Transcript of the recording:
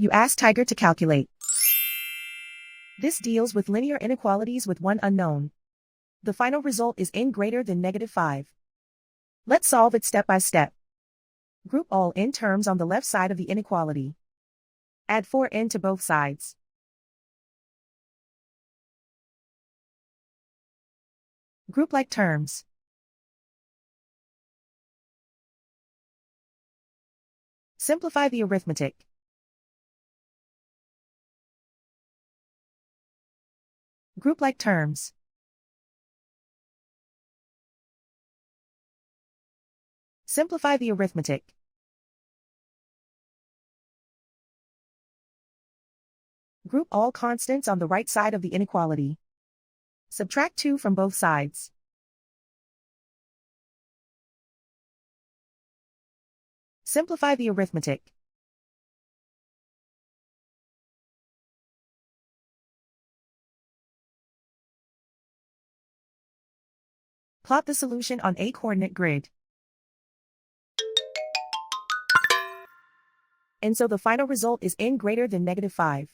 You ask Tiger to calculate. This deals with linear inequalities with one unknown. The final result is n greater than -5. Let's solve it step by step. Group all n terms on the left side of the inequality. Add 4n to both sides. Group like terms. Simplify the arithmetic. Group like terms. Simplify the arithmetic. Group all constants on the right side of the inequality. Subtract 2 from both sides. Simplify the arithmetic. Plot the solution on a coordinate grid. And so the final result is n greater than -5.